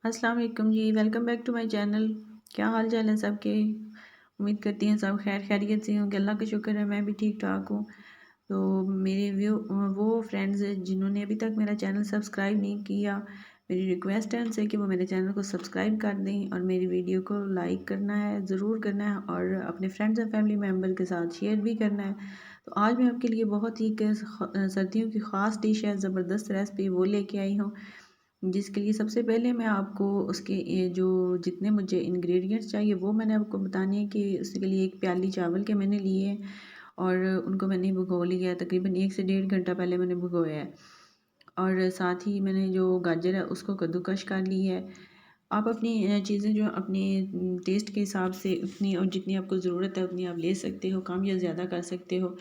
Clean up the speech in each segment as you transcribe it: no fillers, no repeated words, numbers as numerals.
अस्सलाम वालेकुम जी। Welcome back to my channel. क्या हाल चाल है सबके? उम्मीद करती हैं सब खैर खैरियत से होंगे। अल्लाह का शुक्र है मैं भी ठीक ठाक हूँ। तो मेरे वो फ्रेंड्स जिन्होंने अभी तक मेरा चैनल सब्सक्राइब नहीं किया, मेरी रिक्वेस्ट है उनसे कि वो मेरे चैनल को सब्सक्राइब कर दें और मेरी वीडियो को लाइक करना है, ज़रूर करना है और अपने फ्रेंड्स एंड फैमिली मेम्बर के साथ शेयर भी करना है। तो आज मैं आपके लिए बहुत ही सर्दियों की ख़ास डिश है, ज़बरदस्त रेसिपी वो लेके आई हूँ, जिसके लिए सबसे पहले मैं आपको उसके ये जो जितने मुझे इंग्रेडिएंट्स चाहिए वो मैंने आपको बताने हैं। कि उसके लिए एक प्याली चावल के मैंने लिए हैं और उनको मैंने भिगो लिया है। तकरीबन 1 से 1.5 घंटा पहले मैंने भिगोया है। और साथ ही मैंने जो गाजर है उसको कद्दूकश कर ली है। आप अपनी चीज़ें जो अपने टेस्ट के हिसाब से उतनी और जितनी आपको ज़रूरत है उतनी आप ले सकते हो, कम या ज़्यादा कर सकते हो।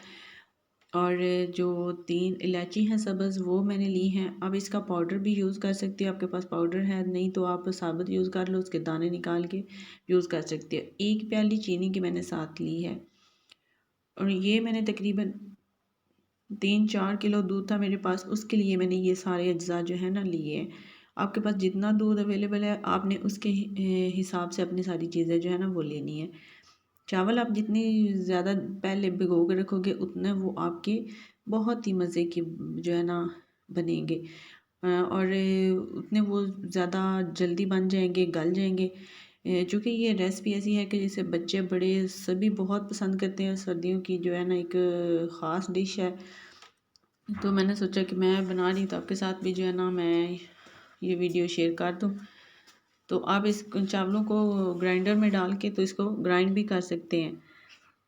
और जो 3 इलायची हैं सब्ज़ वो मैंने ली हैं। आप इसका पाउडर भी यूज़ कर सकते हो, आपके पास पाउडर है नहीं तो आप साबुत यूज़ कर लो, उसके दाने निकाल के यूज़ कर सकते हो। 1 प्याली चीनी की मैंने साथ ली है और ये मैंने तकरीबन 3-4 किलो दूध था मेरे पास, उसके लिए मैंने ये सारे अज्जा जो है ना लिए हैं। आपके पास जितना दूध अवेलेबल है आपने उसके हिसाब से अपनी सारी चीज़ें जो है ना वो लेनी है। चावल आप जितनी ज़्यादा पहले भिगो के रखोगे उतने वो आपके बहुत ही मज़े के जो है ना बनेंगे और उतने वो ज़्यादा जल्दी बन जाएंगे, गल जाएंगे। चूँकि ये रेसिपी ऐसी है कि जिसे बच्चे बड़े सभी बहुत पसंद करते हैं। सर्दियों की जो है ना एक ख़ास डिश है। तो मैंने सोचा कि मैं बना रही तो आपके साथ भी जो है ना मैं ये वीडियो शेयर कर दूँ। तो आप इस चावलों को ग्राइंडर में डाल के तो इसको ग्राइंड भी कर सकते हैं,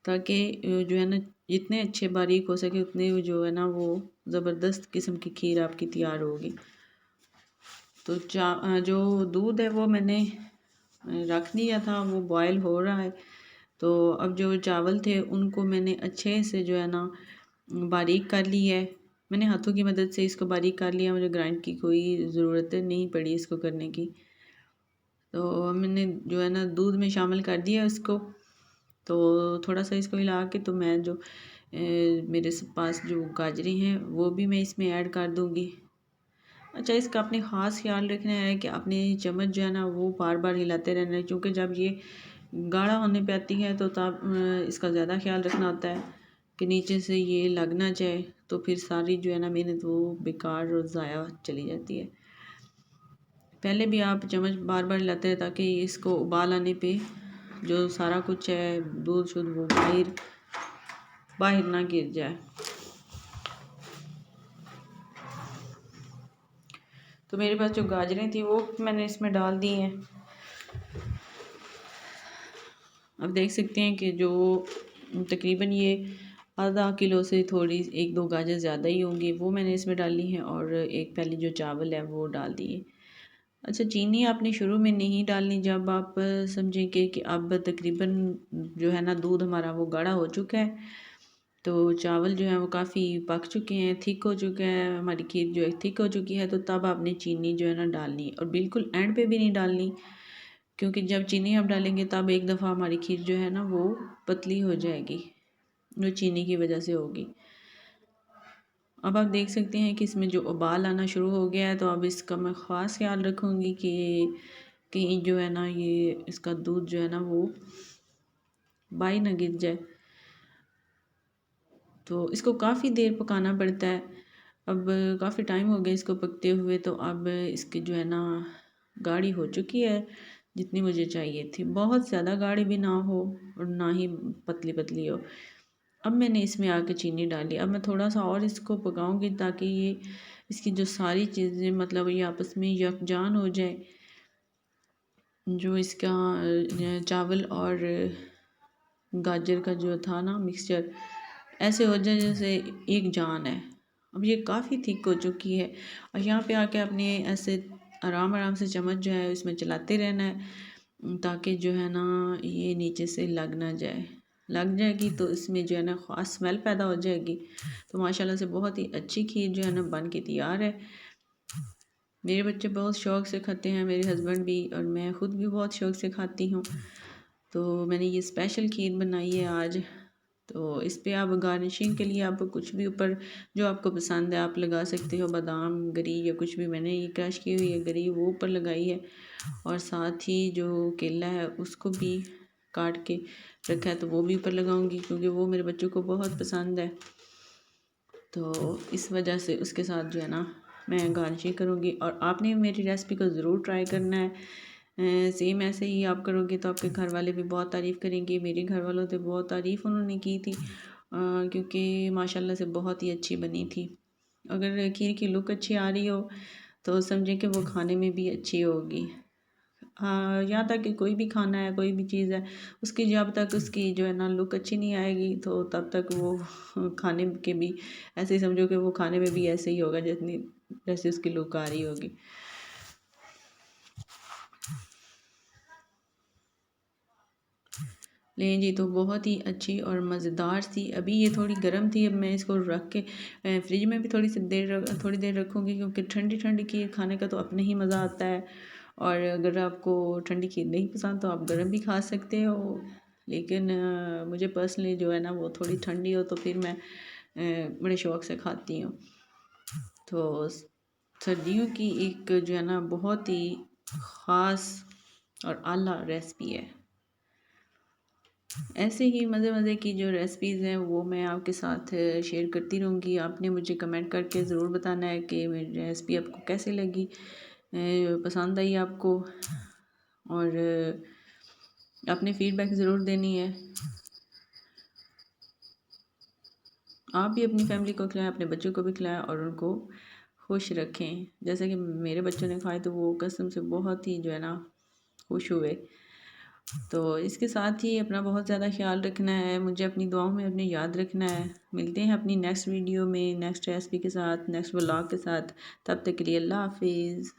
ताकि जो है ना जितने अच्छे बारीक हो सके उतने जो है ना वो ज़बरदस्त किस्म की खीर आपकी तैयार होगी। तो जो दूध है वो मैंने रख दिया था, वो बॉयल हो रहा है। तो अब जो चावल थे उनको मैंने अच्छे से जो है ना बारीक कर ली है। मैंने हाथों की मदद से इसको बारीक कर लिया, मुझे ग्राइंड की कोई ज़रूरत नहीं पड़ी इसको करने की। तो मैंने जो है ना दूध में शामिल कर दिया इसको। तो थोड़ा सा इसको हिला के तो मैं जो मेरे पास जो गाजरें हैं वो भी मैं इसमें ऐड कर दूँगी। अच्छा, इसका अपने ख़ास ख्याल रखना है कि अपने चम्मच जो है ना वो बार बार हिलाते रहना है, क्योंकि जब ये गाढ़ा होने पे आती है तो तब इसका ज़्यादा ख्याल रखना होता है कि नीचे से ये लग ना जाए, तो फिर सारी जो है ना मेहनत वो बेकार और ज़ाया चली जाती है। पहले भी आप चम्मच बार बार हिलाते हैं ताकि इसको उबाल आने पे जो सारा कुछ है दूध शुद्ध वो बाहर बाहर ना गिर जाए। तो मेरे पास जो गाजरें थी वो मैंने इसमें डाल दी हैं। अब देख सकते हैं कि जो तकरीबन ये आधा किलो से थोड़ी 1-2 गाजर ज़्यादा ही होंगी वो मैंने इसमें डाली हैं और 1 प्याली जो चावल है वो डाल दिए। अच्छा, चीनी आपने शुरू में नहीं डालनी, जब आप समझेंगे कि अब तकरीबन जो है ना दूध हमारा वो गाढ़ा हो चुका है, तो चावल जो है वो काफ़ी पक चुके हैं, थिक हो चुका है, हमारी खीर जो है थिक हो चुकी है, तो तब आपने चीनी जो है ना डालनी है और बिल्कुल एंड पे भी नहीं डालनी, क्योंकि जब चीनी आप डालेंगे तब एक दफ़ा हमारी खीर जो है ना वो पतली हो जाएगी, जो चीनी की वजह से होगी। अब आप देख सकते हैं कि इसमें जो उबाल आना शुरू हो गया है, तो अब इसका मैं ख़ास ख्याल रखूँगी कि कहीं जो है ना ये इसका दूध जो है ना वो बाई ना गिर जाए। तो इसको काफ़ी देर पकाना पड़ता है। अब काफ़ी टाइम हो गया इसको पकते हुए, तो अब इसकी जो है ना गाढ़ी हो चुकी है जितनी मुझे चाहिए थी। बहुत ज़्यादा गाढ़ी भी ना हो और ना ही पतली पतली हो। अब मैंने इसमें आके चीनी डाली। अब मैं थोड़ा सा और इसको पकाऊंगी ताकि ये इसकी जो सारी चीज़ें मतलब ये आपस में यकजान हो जाए। जो इसका चावल और गाजर का जो था ना मिक्सचर ऐसे हो जाए जैसे एक जान है। अब ये काफ़ी थिक हो चुकी है और यहाँ पे आके आपने ऐसे आराम आराम से चम्मच जो है इसमें चलाते रहना है, ताकि जो है ना ये नीचे से लग ना जाए। लग जाएगी तो इसमें जो है ना ख़ास स्मेल पैदा हो जाएगी। तो माशाल्लाह से बहुत ही अच्छी खीर जो है ना बन के तैयार है। मेरे बच्चे बहुत शौक़ से खाते हैं, मेरे हस्बैंड भी और मैं ख़ुद भी बहुत शौक़ से खाती हूँ। तो मैंने ये स्पेशल खीर बनाई है आज। तो इस पे आप गार्निशिंग के लिए आप कुछ भी ऊपर जो आपको पसंद है आप लगा सकते हो, बादाम, गरी या कुछ भी। मैंने ये क्रश की हुई है गरी, वो ऊपर लगाई है, और साथ ही जो केला है उसको भी काट के रखा है तो वो भी ऊपर लगाऊंगी, क्योंकि वो मेरे बच्चों को बहुत पसंद है। तो इस वजह से उसके साथ जो है ना मैं गार्निशिंग करूँगी। और आपने मेरी रेसिपी को ज़रूर ट्राई करना है। सेम ऐसे ही आप करोगे तो आपके घर वाले भी बहुत तारीफ़ करेंगे। मेरे घर वालों से बहुत तारीफ़ उन्होंने की थी, क्योंकि माशाल्लाह से बहुत ही अच्छी बनी थी। अगर खीर की लुक अच्छी आ रही हो तो समझें कि वो खाने में भी अच्छी होगी। यहाँ तक कि कोई भी खाना है, कोई भी चीज़ है, उसकी जब तक उसकी जो है ना लुक अच्छी नहीं आएगी तो तब तक वो खाने के भी ऐसे ही समझो कि वो खाने में भी ऐसे ही होगा जितनी जैसे उसकी लुक आ रही होगी। लें जी, तो बहुत ही अच्छी और मज़ेदार सी। अभी ये थोड़ी गर्म थी, अब मैं इसको रख के फ्रिज में भी थोड़ी देर रखूँगी, क्योंकि ठंडी ठंडी खीर खाने का तो अपना ही मज़ा आता है। और अगर आपको ठंडी खीर नहीं पसंद तो आप गर्म भी खा सकते हो, लेकिन मुझे पर्सनली जो है ना वो थोड़ी ठंडी हो तो फिर मैं बड़े शौक़ से खाती हूँ। तो सर्दियों की एक जो है ना बहुत ही ख़ास और आला रेसिपी है। ऐसे ही मज़े मज़े की जो रेसिपीज़ हैं वो मैं आपके साथ शेयर करती रहूँगी। आपने मुझे कमेंट करके ज़रूर बताना है कि मेरी रेसिपी आपको कैसी लगी, पसंद आई आपको, और आपने फ़ीडबैक ज़रूर देनी है। आप भी अपनी फैमिली को खिलाएं, अपने बच्चों को भी खिलाएं और उनको खुश रखें। जैसे कि मेरे बच्चों ने खाए तो वो कसम से बहुत ही जो है ना खुश हुए। तो इसके साथ ही अपना बहुत ज़्यादा ख्याल रखना है, मुझे अपनी दुआओं में अपने याद रखना है। मिलते हैं अपनी नेक्स्ट वीडियो में, नेक्स्ट रेसिपी के साथ, नेक्स्ट व्लॉग के साथ। तब तक के लिए अल्लाह हाफिज़।